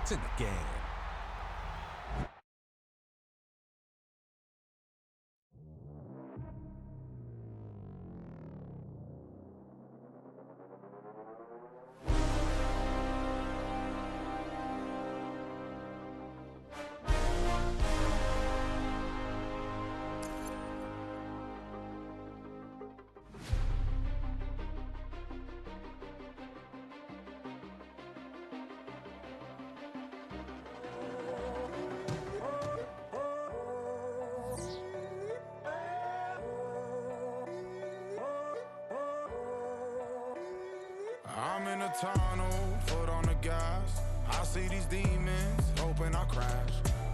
points in the game. I'm in a tunnel, foot on the gas. I see these demons, hoping I crash.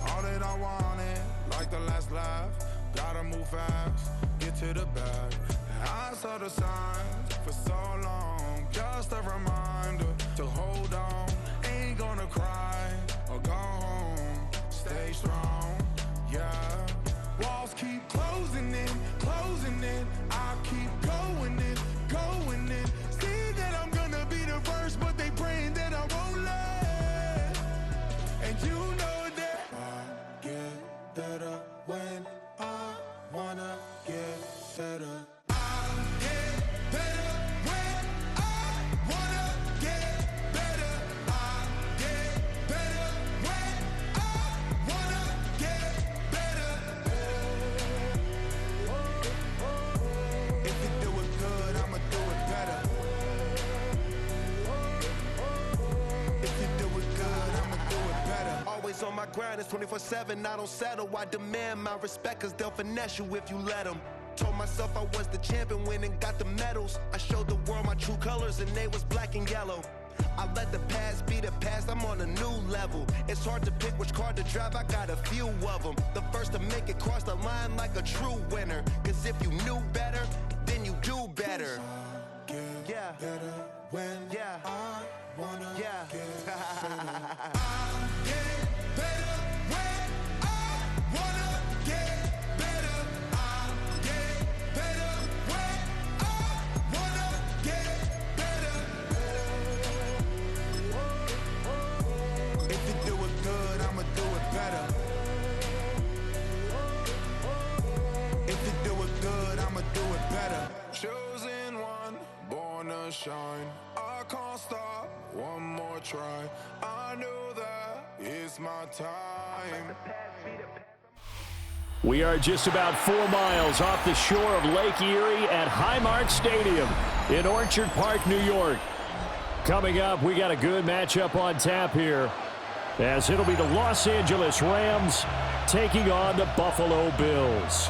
All that I wanted, like the last laugh. Gotta move fast, get to the bag. I saw the signs for so long, just a reminder to hold on. Ain't gonna cry or go home, stay strong, yeah. Walls keep closing in, I keep going in, going in. See that I'm gonna be the first, but they praying that I won't let. And you know that I get better when I wanna get better. I get better when I wanna get better. I get better when I wanna get better. If you do it good, I'ma do it better. If you do it good, I'ma do it better. Always on my grind, it's 24/7, I don't settle. I demand my respect, cause they'll finesse you if you let them. Told myself I was the champion, went and got the medals. I showed the world my true colors and they was black and yellow. I let the past be the past, I'm on a new level. It's hard to pick which car to drive, I got a few of them. The first to make it cross the line like a true winner. Cause if you knew better, then you do better. Yeah. Better when I wanna Yeah. get better. I get better when I wanna get better. I get better when I wanna get better. If you do it good, I'ma do it better. If you do it good, I'ma do it better. Chosen one, born to shine. I can't stop, one more try. I know that it's my time. We are just about 4 miles off the shore of Lake Erie at Highmark Stadium in Orchard Park, New York. Coming up, we got a good matchup on tap here, as it'll be the Los Angeles Rams taking on the Buffalo Bills.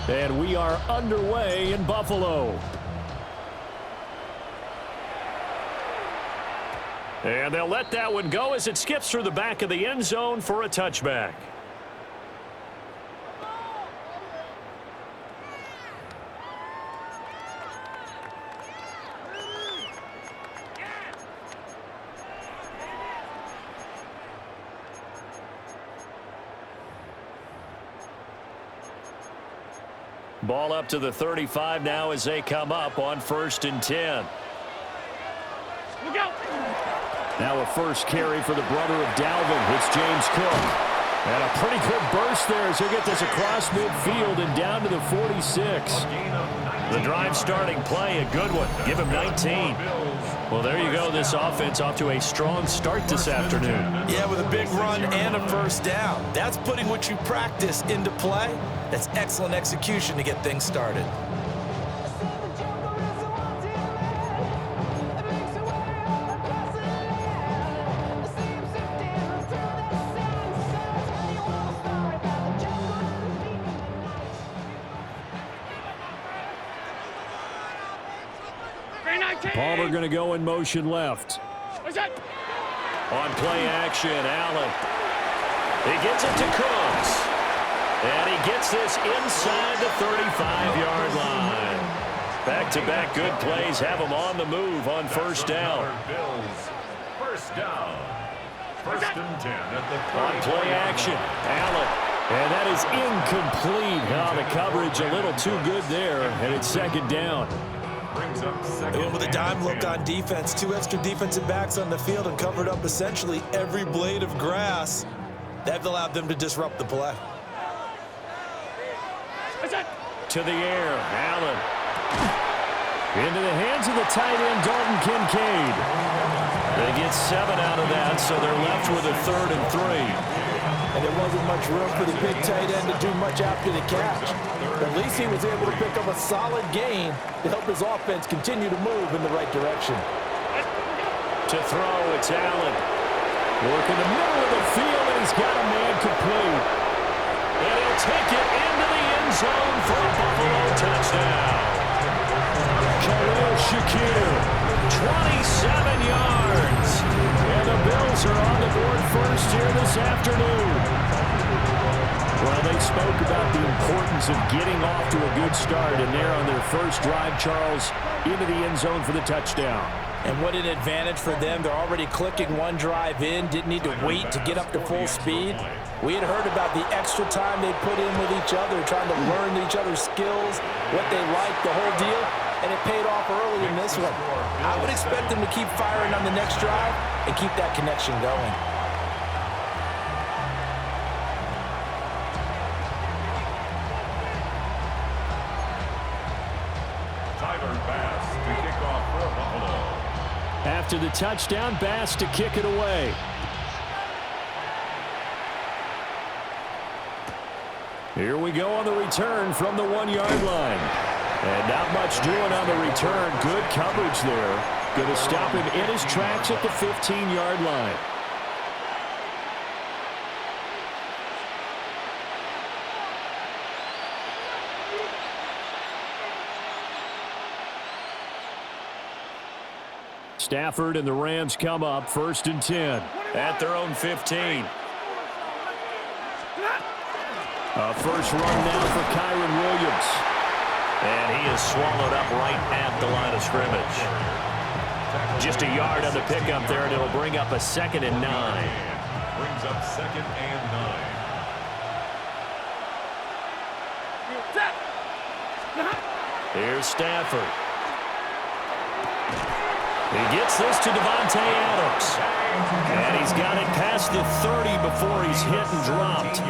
And we are underway in Buffalo. And they'll let that one go as it skips through the back of the end zone for a touchback. Ball up to the 35 now as they come up on 1st and 10. Now a first carry for the brother of Dalvin. It's James Cook. And a pretty good burst there as he'll get this across midfield and down to the 46. The drive starting play, a good one. Give him 19. Well, there you go. This offense off to a strong start this afternoon. Yeah, with a big run and a first down. That's putting what you practice into play. That's excellent execution to get things started. Palmer going to go in motion left. On play action, Allen. He gets it to Cooks. And he gets this inside the 35-yard line. Back-to-back good plays have him on the move on first down. First down. First and 10 at the on play action, Allen. And that is incomplete. Oh, the coverage a little too good there, and it's second down. Brings up second. And with a dime look on defense, 2 extra defensive backs on the field and covered up essentially every blade of grass. That allowed them to disrupt the play. To the air, Allen. Into the hands of the tight end, Dalton Kincaid. They get 7 out of that, so they're left with a 3rd and 3. And there wasn't much room for the big tight end to do much after the catch. But at least he was able to pick up a solid gain to help his offense continue to move in the right direction. To throw, it's Allen. Work in the middle of the field, and he's got a man complete. And he'll take it into the end zone for a Buffalo touchdown. Khalil Shakir, 27 yards. And the Bills are on the board first here this afternoon. Well, they spoke about the importance of getting off to a good start, and they're on their first drive, Charles, into the end zone for the touchdown. And what an advantage for them. They're already clicking one drive in, didn't need to wait to get up to full speed. We had heard about the extra time they put in with each other, trying to learn each other's skills, what they like, the whole deal, and it paid off early in this one. I would expect them to keep firing on the next drive and keep that connection going. Tyler Bass to kick off for Buffalo. After the touchdown, Bass to kick it away. Here we go on the return from the 1-yard line. And not much doing on the return. Good coverage there. Going to stop him in his tracks at the 15-yard line. Stafford and the Rams come up 1st and 10 at their own 15. A first run now for Kyren Williams. And he is swallowed up right at the line of scrimmage. Just a yard on the pickup there, and it'll bring up a 2nd and 9. Brings up 2nd and 9. Here's Stafford. He gets this to Devontae Adams. And he's got it past the 30 before he's hit and dropped.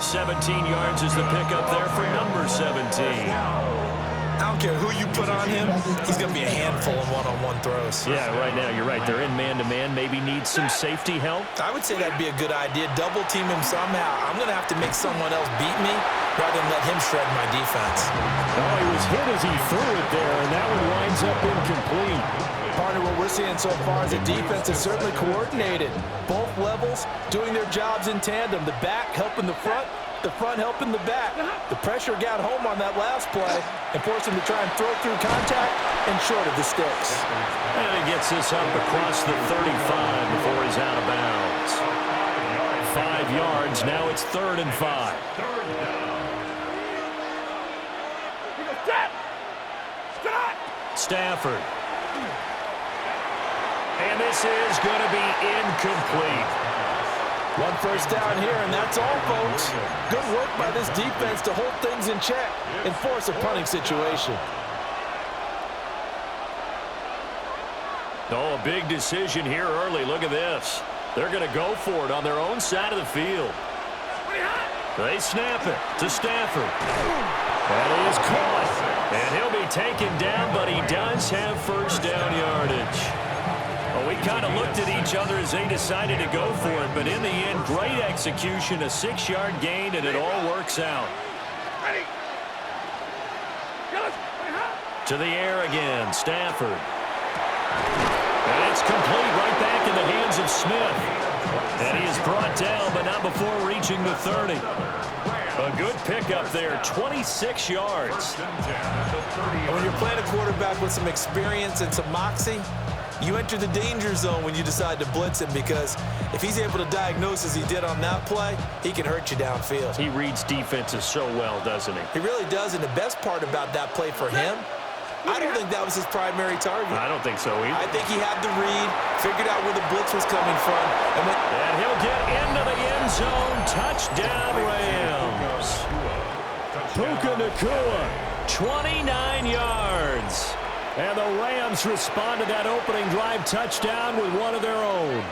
17 yards is the pickup there for number 17. I don't care who you put on him, he's going to be a handful in one-on-one throws. Yeah, right now, you're right. They're in man-to-man. Maybe need some safety help. I would say that'd be a good idea. Double team him somehow. I'm going to have to make someone else beat me rather than let him shred my defense. Oh, he was hit as he threw it there, and that one winds up incomplete. Partner, what we're seeing so far is the defense is certainly coordinated. Both levels doing their jobs in tandem. The back helping the front helping the back. The pressure got home on that last play and forced him to try and throw through contact and short of the sticks. And he gets this up across the 35 before he's out of bounds. 5 yards. Now it's 3rd and 5. Stafford. And this is going to be incomplete. One first down here, and that's all, folks. Good work by this defense to hold things in check and force a punting situation. Oh, a big decision here early. Look at this. They're going to go for it on their own side of the field. They snap it to Stafford. That is caught. And he'll be taken down, but he does have first down yardage. Well, we kind of looked at each other as they decided to go for it, but in the end, great execution, a 6-yard gain, and it all works out. To the air again, Stafford. And it's complete right back in the hands of Smith. And he is brought down, but not before reaching the 30. A good pickup there, 26 yards. First and 10 at the 30. When you're playing a quarterback with some experience and some moxie, you enter the danger zone when you decide to blitz him, because if he's able to diagnose as he did on that play, he can hurt you downfield. He reads defenses so well, doesn't he? He really does, and the best part about that play for him, I don't think that was his primary target. I don't think so either. I think he had the read, figured out where the blitz was coming from. And he'll get into the end zone. Touchdown, Rams. Puka Nacua, 29 yards. And the Rams respond to that opening drive touchdown with one of their own.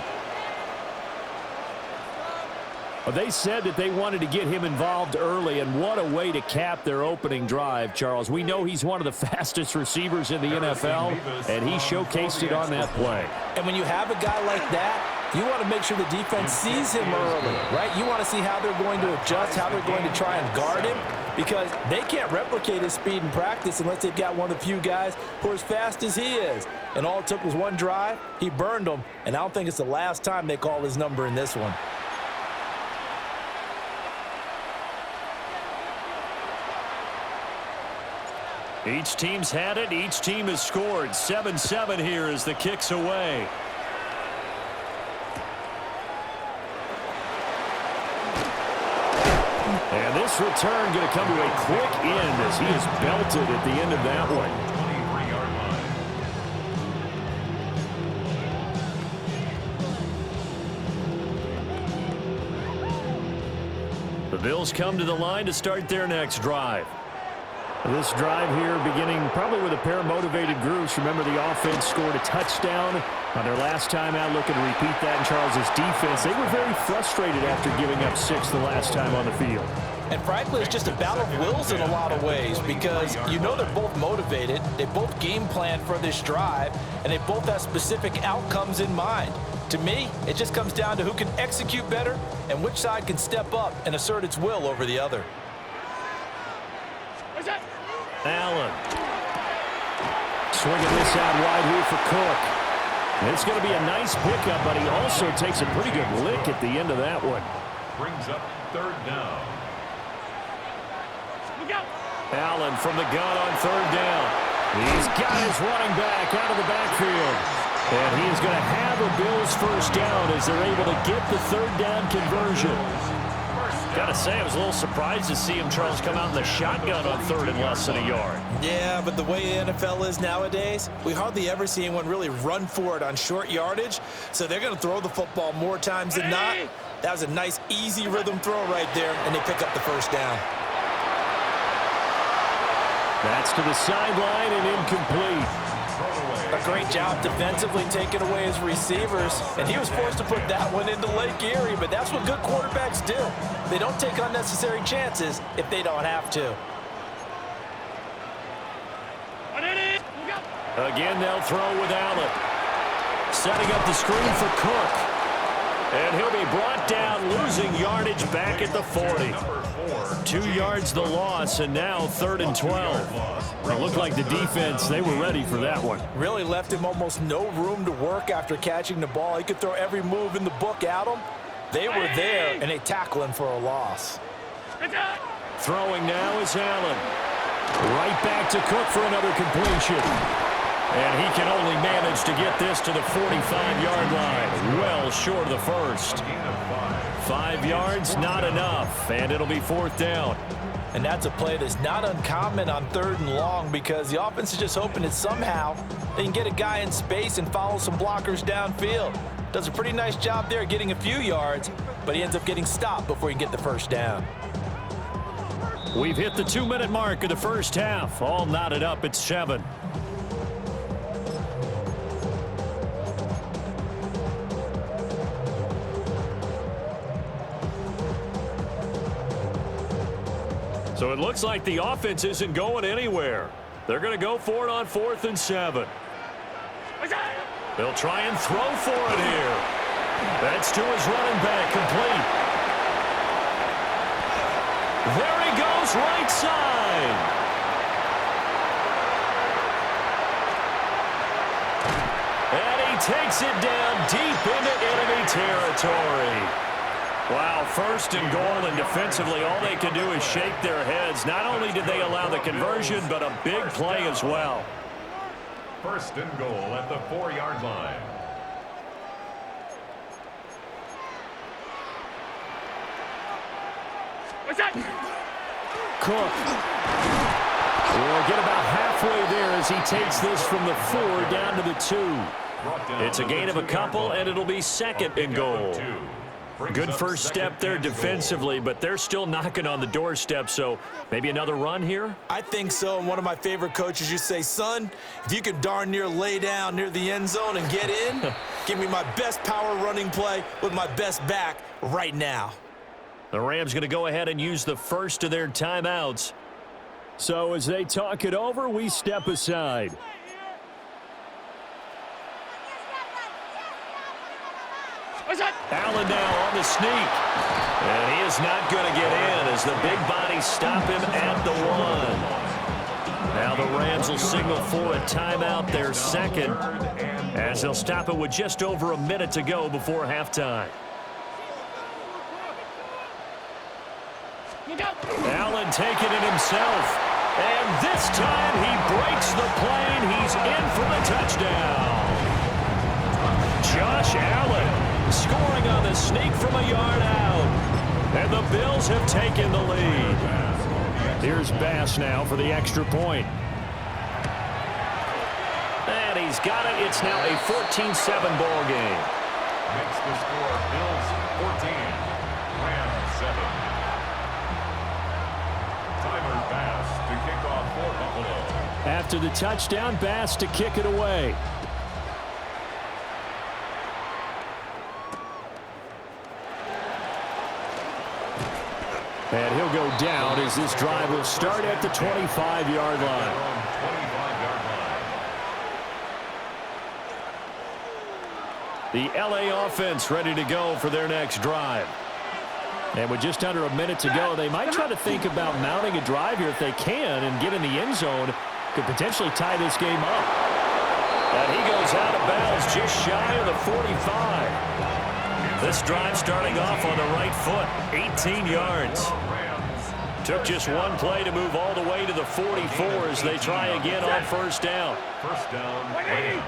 They said that they wanted to get him involved early, and what a way to cap their opening drive, Charles. We know he's one of the fastest receivers in the NFL, and he showcased it on that play. And when you have a guy like that, you want to make sure the defense sees him early, right? You want to see how they're going to adjust, how they're going to try and guard him, because they can't replicate his speed in practice unless they've got one of the few guys who are as fast as he is. And all it took was one drive. He burned them, and I don't think it's the last time they call his number in this one. Each team's had it. Each team has scored. 7-7 here as the kick's away. And this return going to come to a quick end as he is belted at the end of that one. 23-yard line. The Bills come to the line to start their next drive. This drive here beginning probably with a pair of motivated groups. Remember, the offense scored a touchdown on their last time out, looking to repeat that in Charles's defense. They were very frustrated after giving up 6 the last time on the field. And frankly, it's just a battle of wills in a lot of ways, because you know they're both motivated, they both game plan for this drive, and they both have specific outcomes in mind. To me, it just comes down to who can execute better and which side can step up and assert its will over the other. Allen. Swinging this out wide here for Cook. It's going to be a nice pickup, but he also takes a pretty good lick at the end of that one. Brings up third down. Allen from the gun on third down. He's got his running back out of the backfield. And he is going to have a Bills first down as they're able to get the third down conversion. Got to say, I was a little surprised to see him, Charles, come out in the shotgun on third and less than a yard. Yeah, but the way the NFL is nowadays, we hardly ever see anyone really run for it on short yardage. So they're going to throw the football more times than not. That was a nice, easy rhythm throw right there, and they pick up the first down. That's to the sideline and incomplete. A great job defensively taking away his receivers, and he was forced to put that one into Lake Erie, but that's what good quarterbacks do. They don't take unnecessary chances if they don't have to. Again, they'll throw with Allen. Setting up the screen for Cook. And he'll be brought down, losing yardage back at the 40. 2 yards the loss, and now 3rd and 12. It looked like the defense, they were ready for that one. Really left him almost no room to work after catching the ball. He could throw every move in the book at him. They were there, and they tackle him for a loss. Throwing now is Allen. Right back to Cook for another completion. And he can only manage to get this to the 45-yard line. Well short of the first. 5 yards, not enough. And it'll be 4th down. And that's a play that's not uncommon on 3rd and long, because the offense is just hoping that somehow they can get a guy in space and follow some blockers downfield. Does a pretty nice job there getting a few yards, but he ends up getting stopped before he can get the first down. We've hit the 2-minute mark of the first half. All knotted up at 7. So it looks like the offense isn't going anywhere. They're going to go for it on 4th and 7. They'll try and throw for it here. That's to his running back, complete. There he goes, right side. And he takes it down deep into enemy territory. Wow, first and goal, and defensively, all they can do is shake their heads. Not only did they allow the conversion, but a big play as well. First and goal at the 4-yard line. Cook will get about halfway there as he takes this from the 4 down to the 2. It's a gain of a couple, and it'll be second and goal. Good first step there defensively, but they're still knocking on the doorstep, so maybe another run here? I think so, and one of my favorite coaches used to say, son, if you can darn near lay down near the end zone and get in, give me my best power running play with my best back right now. The Rams going to go ahead and use the first of their timeouts. So as they talk it over, we step aside. Allen now on the sneak. And he is not going to get in as the big bodies stop him at the 1. Now the Rams will signal for a timeout, their second, as they'll stop it with just over a minute to go before halftime. Allen taking it himself. And this time he breaks the plane. He's in for the touchdown. Josh Allen scoring on the sneak from a yard out. And the Bills have taken the lead. Here's Bass now for the extra point. And he's got it. It's now a 14-7 ball game. Makes the score Bills 14, Rams 7. Tyler Bass to kick off for Buffalo. After the touchdown, Bass to kick it away. And he'll go down as this drive will start at the 25-yard line. The LA offense ready to go for their next drive. And with just under a minute to go, they might try to think about mounting a drive here if they can and get in the end zone. Could potentially tie this game up. And he goes out of bounds just shy of the 45. This drive starting off on the right foot, 18 yards. Took just one play to move all the way to the 44 as they try again on first down. First down, Rams.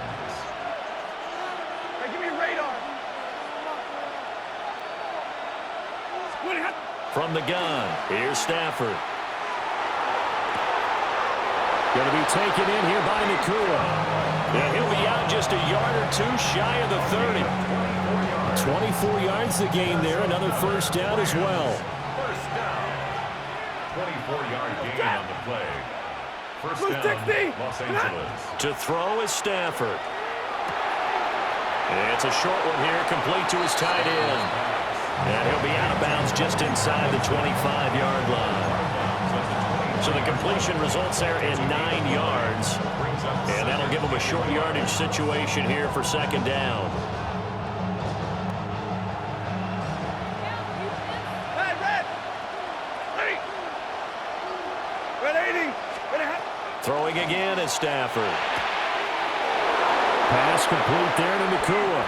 Give me a radar. From the gun, here's Stafford. Going to be taken in here by Nakua. And he'll be out just a yard or two shy of the 30. 24 yards the gain there, another first down as well. First down. 24-yard gain on the play. First down, Los Angeles. To throw is Stafford. It's a short one here, complete to his tight end. And he'll be out of bounds just inside the 25-yard line. So the completion results there in 9 yards. And that'll give him a short yardage situation here for second down. Throwing again is Stafford. Pass complete there to Nakua.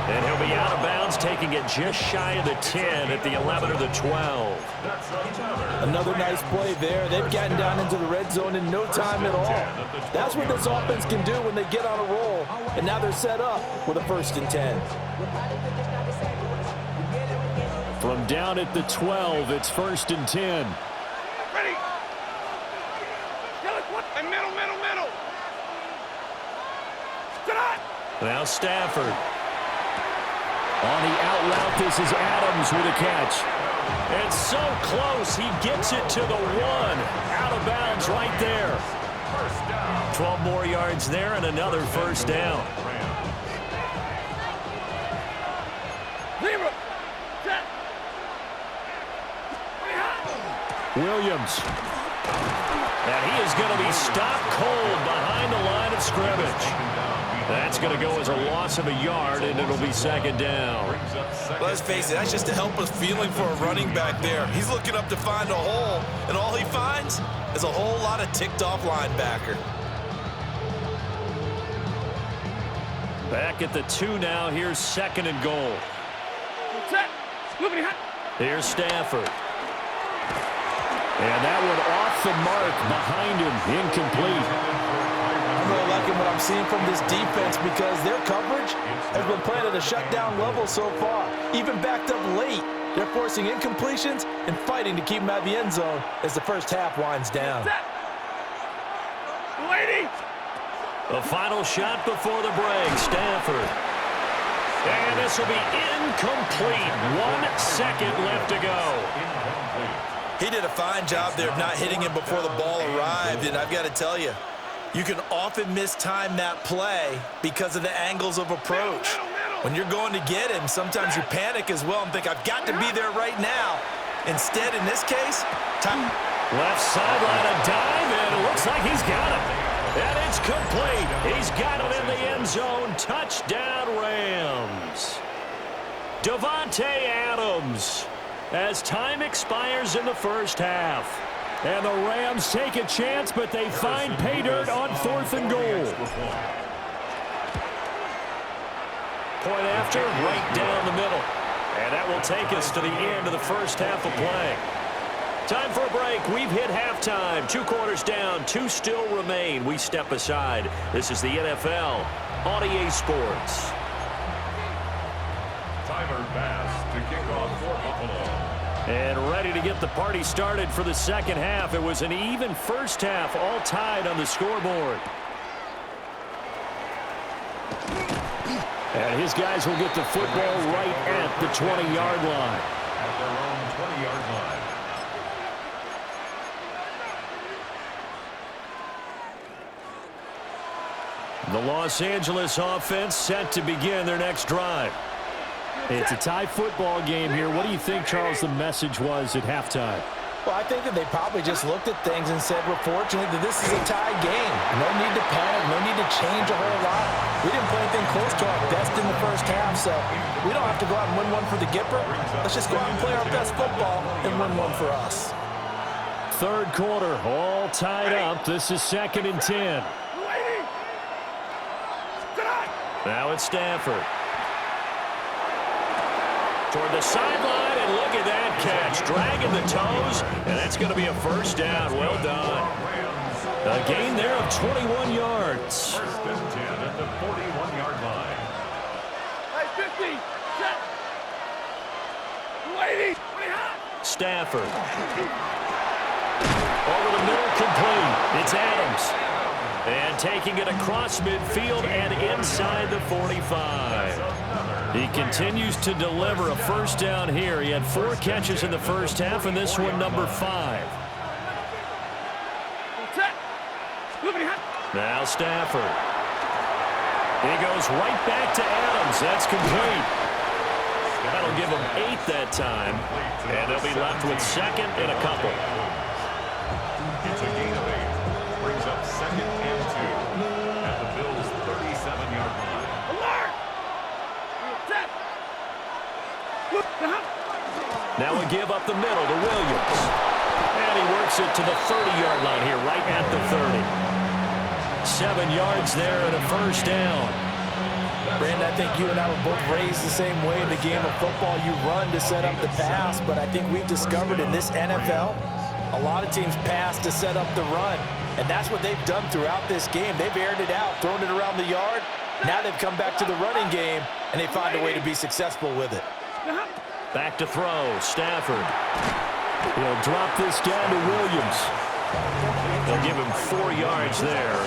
And he'll be out of bounds, taking it just shy of the 10 at the 11 or the 12. Another nice play there. They've gotten down into the red zone in no time at all. That's what this offense can do when they get on a roll. And now they're set up with a 1st and 10. From down at the 12, it's 1st and 10. Ready. Middle. Now Stafford. On the out route, this is Adams with a catch. And so close, he gets it to the 1. Out of bounds right there. 12 more yards there and another first down. Williams. And he is going to be stopped cold behind the line of scrimmage. That's going to go as a loss of a yard, and it'll be second down. Let's face it, that's just a helpless feeling for a running back there. He's looking up to find a hole, and all he finds is a whole lot of ticked-off linebacker. Back at the 2 now. Here's second and goal. Here's Stafford. And that one off the mark behind him, incomplete. I'm really liking what I'm seeing from this defense because their coverage has been playing at a shutdown level so far. Even backed up late, they're forcing incompletions and fighting to keep them out of the end zone as the first half winds down. The final shot before the break, Stafford. And this will be incomplete. 1 second left to go. He did a fine job there of not hitting him before the ball arrived, and I've got to tell you, you can often mistime that play because of the angles of approach. When you're going to get him, sometimes you panic as well and think, I've got to be there right now. Instead, in this case, time. Left sideline, a dive, and it looks like he's got it. And it's complete. He's got it in the end zone. Touchdown, Rams. Davante Adams, as time expires in the first half. And the Rams take a chance, but they find pay dirt on 4th and goal. Point after, right down the middle. And that will take us to the end of the first half of play. Time for a break. We've hit halftime. 2 quarters down, 2 still remain. We step aside. This is the NFL on EA Sports. Tyler Bass to kick off for Buffalo. And ready to get the party started for the second half. It was an even first half, all tied on the scoreboard. And his guys will get the football right at the 20-yard line. At their own 20-yard line. The Los Angeles offense set to begin their next drive. It's a tie football game here. What do you think, Charles, the message was at halftime? Well, I think that they probably just looked at things and said, we're fortunate that this is a tie game. No need to panic, no need to change a whole lot. We didn't play anything close to our best in the first half, so we don't have to go out and win one for the Gipper. Let's just go out and play our best football and win one for us. Third quarter, all tied up. This is 2nd and 10. Now it's Stafford. Toward the sideline, and look at that catch. Dragging the toes, and that's going to be a first down. Well done. A gain there of 21 yards. 1st and 10 at the 41-yard line. Hey, 50. Set. 280. Stafford. Over the middle, complete. It's Adams. And taking it across midfield and inside the 45. He continues to deliver a first down here. He had 4 catches in the first half, and this one number 5. Now Stafford. He goes right back to Adams. That's complete. That'll give him 8 that time. And they'll be left with 2nd and a couple. It's a gain of 8. Brings up 2nd and 2 at the Bills' 37-yard line. Now a give up the middle to Williams. And he works it to the 30-yard line here, right at the 30. 7 yards there and a first down. Brandon, I think you and I were both raised the same way in the game of football. You run to set up the pass, but I think we've discovered in this NFL, a lot of teams pass to set up the run. And that's what they've done throughout this game. They've aired it out, thrown it around the yard. Now they've come back to the running game, and they find a way to be successful with it. Back to throw, Stafford. He'll drop this down to Williams. They'll give him 4 yards there,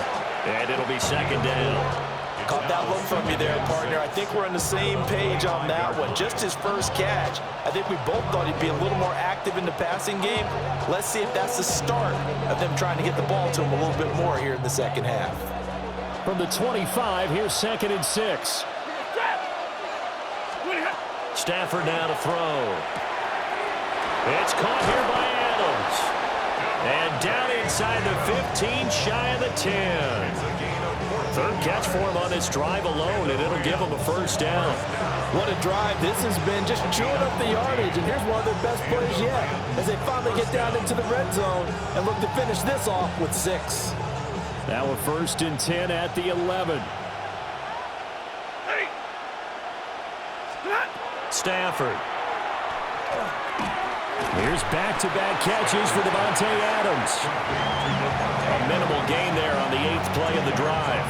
and it'll be 2nd down. Caught that look from you there, partner. I think we're on the same page on that one. Just his first catch. I think we both thought he'd be a little more active in the passing game. Let's see if that's the start of them trying to get the ball to him a little bit more here in the second half. From the 25, here's 2nd and 6. Stafford now to throw. It's caught here by Adams. And down inside the 15, shy of the 10. Third catch for him on this drive alone, and it'll give him a first down. What a drive this has been, just chewing up the yardage. And here's one of their best plays yet, as they finally get down into the red zone and look to finish this off with 6. Now a 1st and 10 at the 11. Stafford. Here's back-to-back catches for Davante Adams. A minimal gain there on the 8th play of the drive.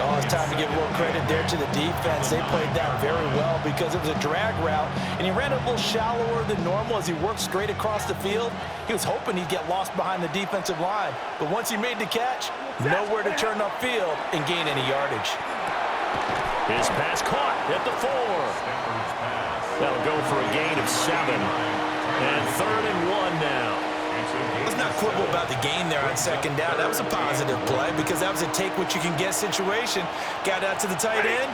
Oh, it's time to give a little credit there to the defense. They played that very well because it was a drag route, and he ran a little shallower than normal as he worked straight across the field. He was hoping he'd get lost behind the defensive line, but once he made the catch, nowhere to turn upfield and gain any yardage. His pass caught at the 4. That'll go for a gain of 7. And 3rd and 1 now. Let's not quibble about the gain there on 2nd down. That was a positive play because that was a take-what-you-can-get situation. Got out to the tight end.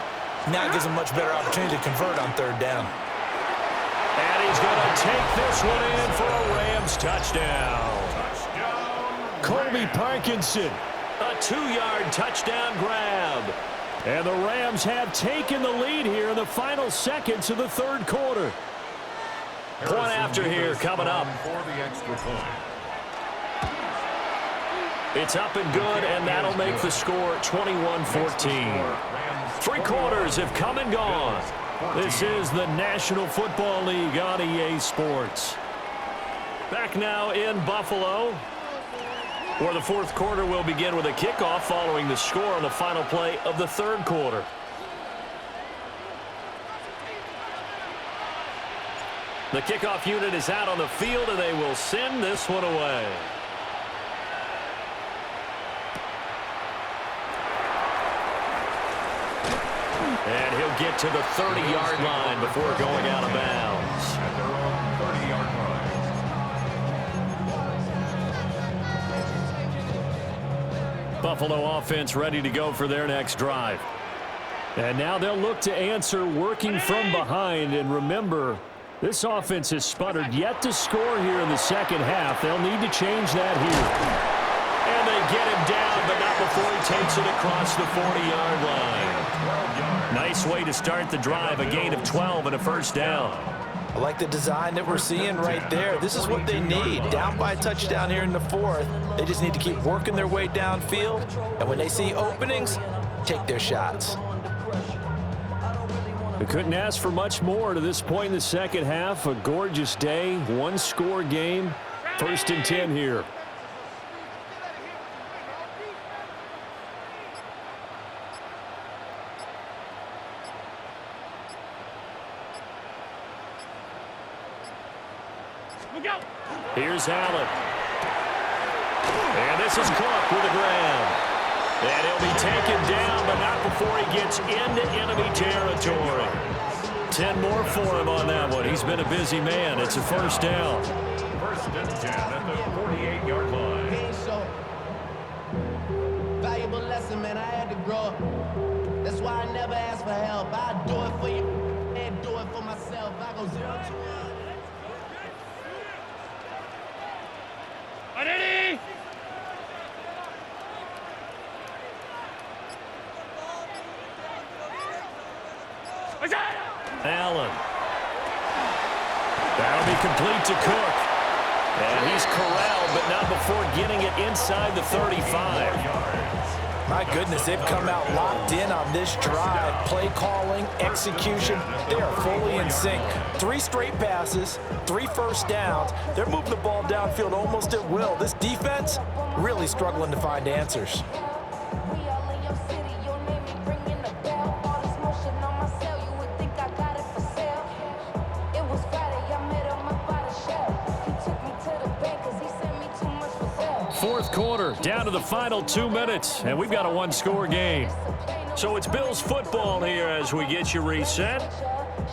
Now it gives him much better opportunity to convert on 3rd down. And he's going to take this one in for a Rams touchdown. Colby Parkinson, a 2-yard touchdown grab. And the Rams have taken the lead here in the final seconds of the 3rd quarter. Point after here coming up. For the extra point. It's up and good, and that'll make the score 21-14. 3 quarters have come and gone. This is the National Football League on EA Sports. Back now in Buffalo, where the 4th quarter will begin with a kickoff following the score on the final play of the 3rd quarter. The kickoff unit is out on the field, and they will send this one away. And he'll get to the 30-yard line before going out of bounds. At their own 30-yard line. Buffalo offense ready to go for their next drive. And now they'll look to answer working from behind. And remember, this offense has sputtered yet to score here in the 2nd half. They'll need to change that here. And they get him down, but not before he takes it across the 40-yard line. Nice way to start the drive, a gain of 12 and a 1st down. I like the design that we're seeing right there. This is what they need. Down by a touchdown here in the 4th. They just need to keep working their way downfield. And when they see openings, take their shots. They couldn't ask for much more to this point in the 2nd half. A gorgeous day, 1-score game. 1st and 10 here. Here's Allen. And this is Cook with a grab. And he'll be taken down, but not before he gets into enemy territory. 10 more for him on that one. He's been a busy man. It's a 1st down. 1st and 10 at the 48-yard line. Valuable lesson, man. I had to grow up. That's why I never ask for help. I do it for you and do it for myself. I go 0-2. Ready? Allen. That'll be complete to Cook. And he's corralled, but not before getting it inside the 35. My goodness, they've come out locked in on this drive. Play calling, execution, they are fully in sync. 3 straight passes, 3 1st downs. They're moving the ball downfield almost at will. This defense really struggling to find answers. Fourth quarter, down to the final 2 minutes, and we've got a 1-score game. So it's Bills football here as we get you reset.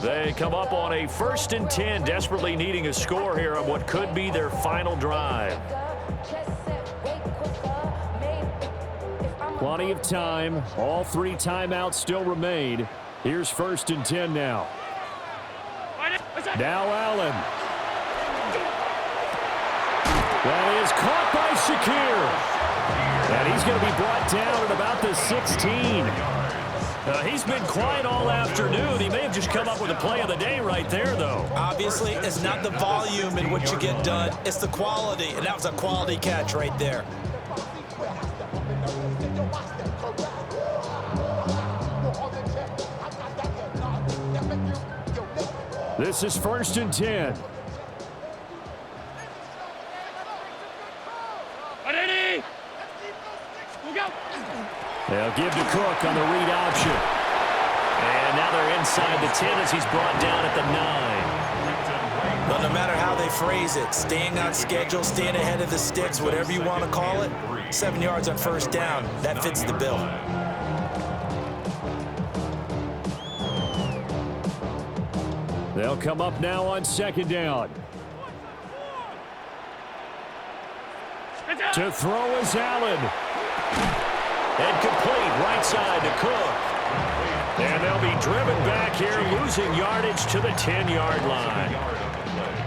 They come up on a 1st and 10, desperately needing a score here on what could be their final drive. Plenty of time. All 3 timeouts still remain. Here's 1st and 10 now. Now Allen. That is caught by Shakir. And he's going to be brought down at about the 16. He's been quiet all afternoon. He may have just come up with a play of the day right there, though. Obviously, it's not the volume in which you get done. It's the quality, and that was a quality catch right there. This is 1st and 10. Ready? Look out. They'll give to Cook on the read option. And now they're inside the 10 as he's brought down at the 9. Well, no matter how they phrase it, staying on schedule, staying ahead of the sticks, whatever you want to call it, 7 yards on 1st down, that fits the bill. They'll come up now on 2nd down. To throw is Allen. And complete right side to Cook. And they'll be driven back here, losing yardage to the 10-yard line.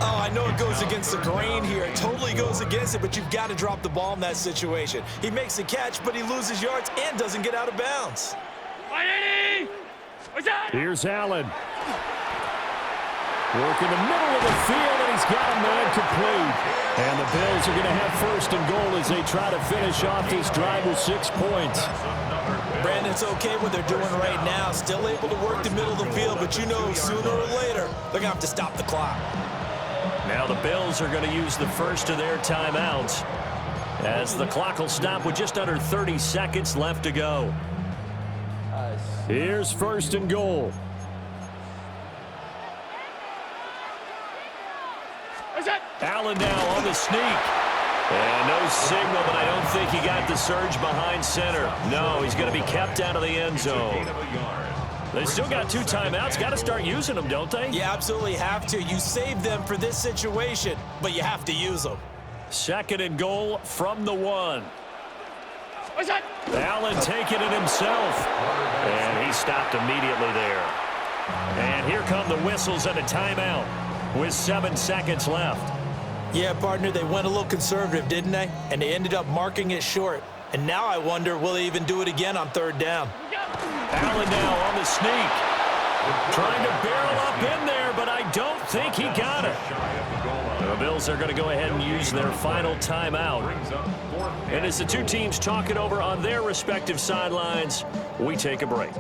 Oh, I know it goes against the grain here. It totally goes against it, but you've got to drop the ball in that situation. He makes the catch, but he loses yards and doesn't get out of bounds. Here's Allen. Work in the middle of the field, and he's got a man complete. And the Bills are going to have 1st and goal as they try to finish off this drive with 6 points. Brandon, it's okay what they're doing right now. Still able to work the middle of the field, but you know sooner or later they're going to have to stop the clock. Now the Bills are going to use the first of their timeouts as the clock will stop with just under 30 seconds left to go. Here's 1st and goal. Allen now on the sneak. And no signal, but I don't think he got the surge behind center. No, he's going to be kept out of the end zone. They still got 2 timeouts. Got to start using them, don't they? You absolutely have to. You save them for this situation, but you have to use them. 2nd and goal from the 1. Allen taking it himself. And he stopped immediately there. And here come the whistles and a timeout with 7 seconds left. Yeah, partner, they went a little conservative, didn't they? And they ended up marking it short. And now I wonder, will they even do it again on 3rd down? Allen now on the sneak. Trying to barrel up in there, but I don't think he got it. The Bills are going to go ahead and use their final timeout. And as the 2 teams talk it over on their respective sidelines, we take a break.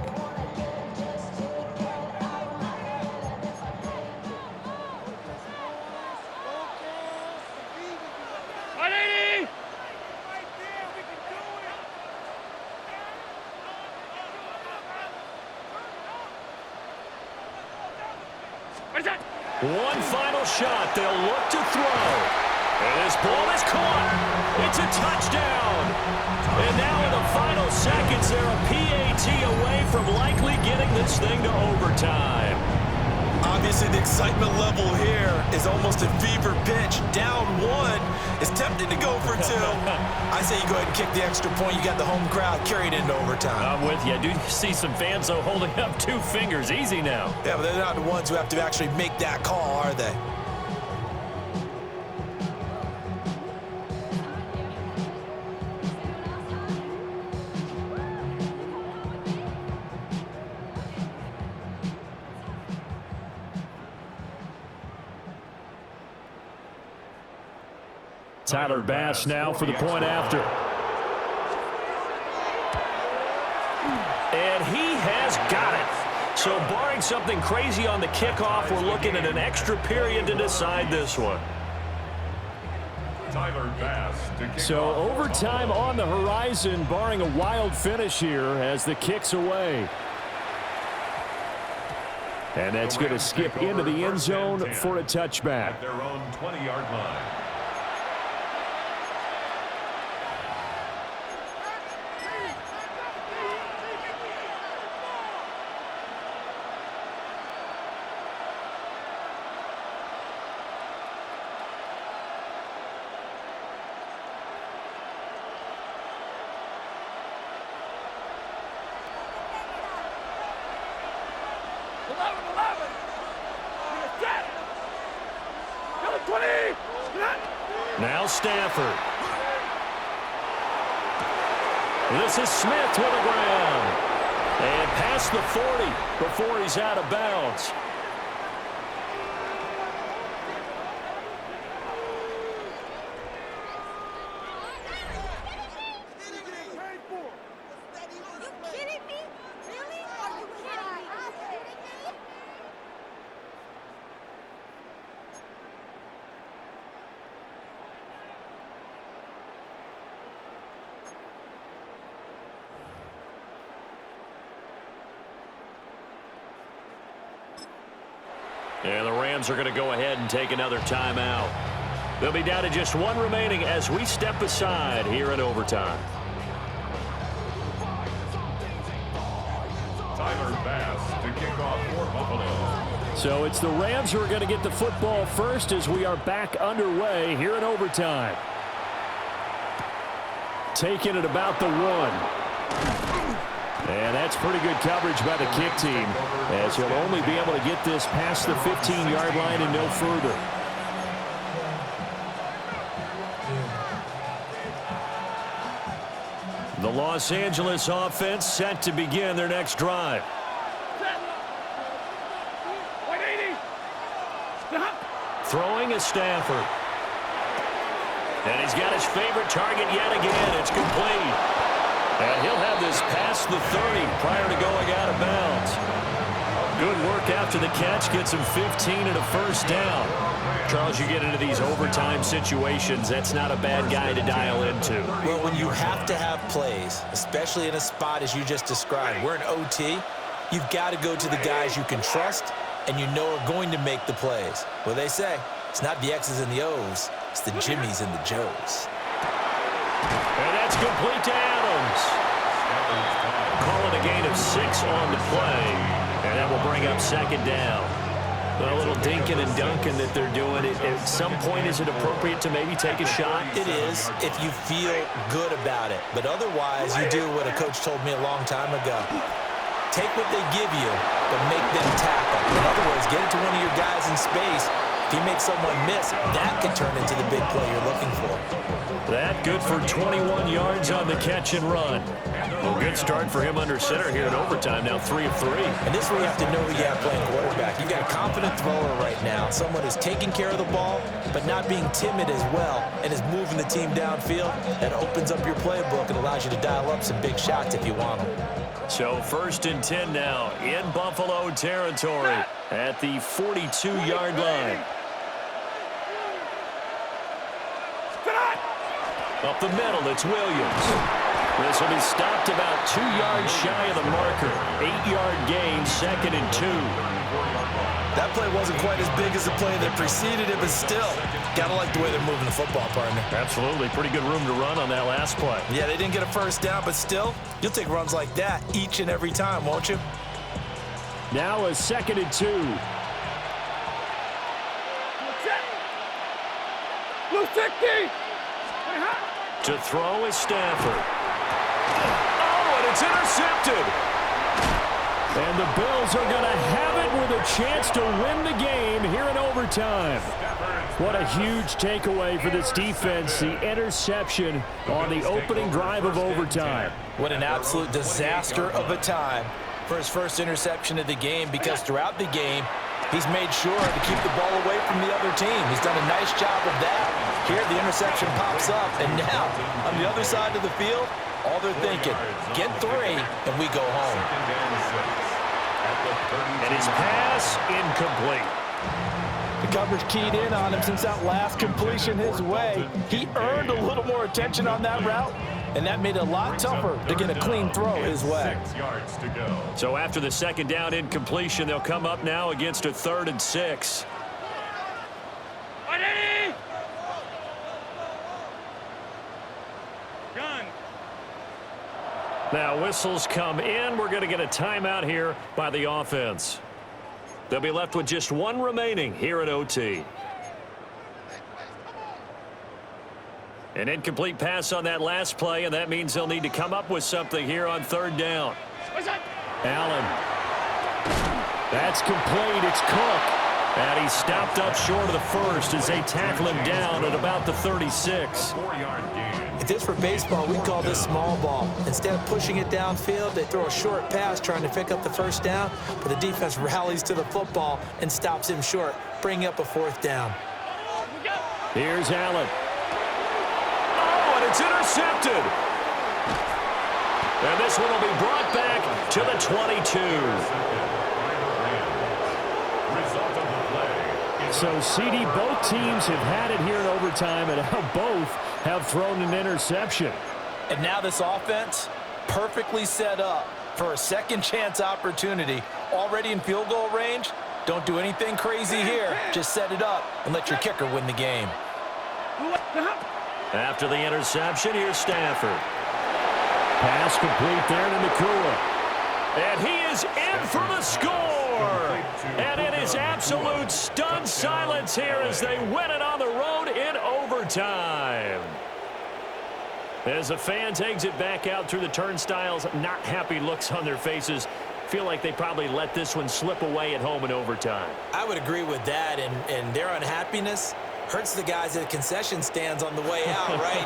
One final shot. They'll look to throw. And this ball is caught. It's a touchdown. And now in the final seconds, they're a PAT away from likely getting this thing to overtime. Obviously, the excitement level here is almost a fever pitch. Down 1 is tempted to go for 2. I say you go ahead and kick the extra point. You got the home crowd carried into overtime. I'm with you. I do see some fans, though, holding up 2 fingers. Easy now. Yeah, but they're not the ones who have to actually make that call, are they? Tyler Bass now for the point after. And he has got it. So barring something crazy on the kickoff, we're looking at an extra period to decide this one. Tyler Bass to kick So off. overtime on the horizon, barring a wild finish here as the kick's away. And that's going to skip into the end zone for a touchback. At their own 20-yard line. Now Stafford. This is Smith to the ground. And past the 40 before he's out of bounds. Rams are going to go ahead and take another timeout. They'll be down to just one remaining as we step aside here in overtime. Tyler Bass to kick off for Buffalo. So it's the Rams who are going to get the football first as we are back underway here in overtime. Taking it about the 1. And that's pretty good coverage by the kick team, as he'll only be able to get this past the 15-yard line and no further. The Los Angeles offense set to begin their next drive. Throwing is Stafford. And he's got his favorite target yet again. It's complete. And he'll have this past the 30 prior to going out of bounds. Good work after the catch. Gets him 15 and a first down. Charles, you get into these overtime situations, that's not a bad guy to dial into. Well, when you have to have plays, especially in a spot as you just described, we're in OT, you've got to go to the guys you can trust and you know are going to make the plays. Well, they say it's not the X's and the O's, it's the Jimmies and the Joes. And that's complete to Adams. Calling a gain of 6 on the play, and that will bring up second down. A little dinking and dunking that they're doing. At some point, is it appropriate to maybe take a shot? It is if you feel good about it. But otherwise, you do what a coach told me a long time ago. Take what they give you, but make them tackle. In other words, get it to one of your guys in space. If you make someone miss, that could turn into the big play you're looking for. That good for 21 yards on the catch and run. Well, good start for him under center here in overtime. Now 3 of 3. And this is where you have to know who you have playing quarterback. You've got a confident thrower right now, someone who's taking care of the ball, but not being timid as well, and is moving the team downfield. That opens up your playbook and allows you to dial up some big shots if you want them. So 1st and 10 now in Buffalo territory at the 42-yard line. Up the middle, it's Williams. This will be stopped about 2 yards shy of the marker. 8-yard gain, 2nd and 2. That play wasn't quite as big as the play that preceded it, but still, gotta like the way they're moving the football, partner. Absolutely. Pretty good room to run on that last play. Yeah, they didn't get a first down, but still, you'll take runs like that each and every time, won't you? Now a 2nd and 2. Blue 60! To throw is Stafford. Oh, and it's intercepted. And the Bills are going to have it with a chance to win the game here in overtime. What a huge takeaway for this defense, the interception on the opening drive of overtime. What an absolute disaster of a time for his first interception of the game, because throughout the game, he's made sure to keep the ball away from the other team. He's done a nice job of that. Here, the interception pops up, and now, on the other side of the field, all they're thinking, get 3, and we go home. And his pass incomplete. The coverage keyed in on him since that last completion his way. He earned a little more attention on that route, and that made it a lot tougher to get a clean throw his way. 6 yards to go. So after the second down incompletion, they'll come up now against a 3rd and 6. Ready? Gun. Now whistles come in. We're going to get a timeout here by the offense. They'll be left with just 1 remaining here at OT. An incomplete pass on that last play, and that means they'll need to come up with something here on 3rd down. Allen. That's complete. It's Cook. And he's stopped up short of the first as they tackle him down at about the 36. 4-yard gain. If this were baseball, we'd call this small ball. Instead of pushing it downfield, they throw a short pass trying to pick up the first down, but the defense rallies to the football and stops him short, bringing up a 4th down. Here's Allen. Oh, and it's intercepted. And this one will be brought back to the 22. So, CD, both teams have had it here in overtime, and now both have thrown an interception. And now this offense perfectly set up for a second chance opportunity. Already in field goal range, Don't do anything crazy here. Just set it up and let your kicker win the game. After the interception, here's Stafford. Pass complete there to Nakua. And he is in for the score. And it is absolute stunned silence here as they win it on the road in overtime. As the fans exit back out through the turnstiles, not happy looks on their faces. Feel like they probably let this one slip away at home in overtime. I would agree with that, and their unhappiness hurts the guys at the concession stands on the way out, right?